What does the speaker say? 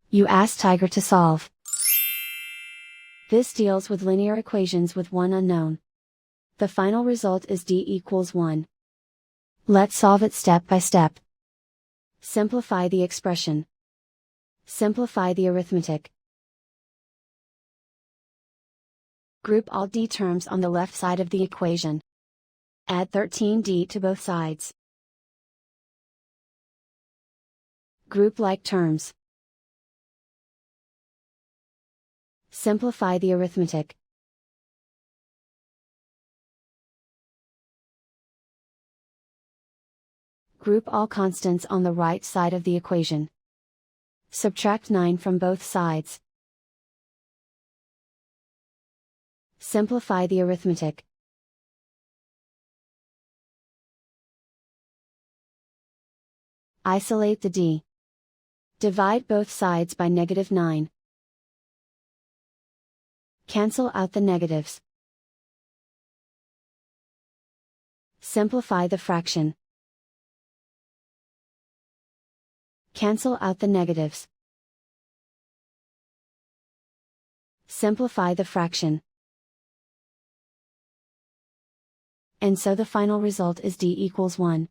You ask Tiger to solve. This deals with linear equations with one unknown. The final result is d equals 1. Let's solve it step by step. Simplify the expression. Simplify the arithmetic. Group all d terms on the left side of the equation. Add 13d to both sides. Group like terms. Simplify the arithmetic. Group all constants on the right side of the equation. Subtract 9 from both sides. Simplify the arithmetic. Isolate the d. Divide both sides by -9. Cancel out the negatives. Simplify the fraction. Cancel out the negatives. Simplify the fraction. And so the final result is d equals 1.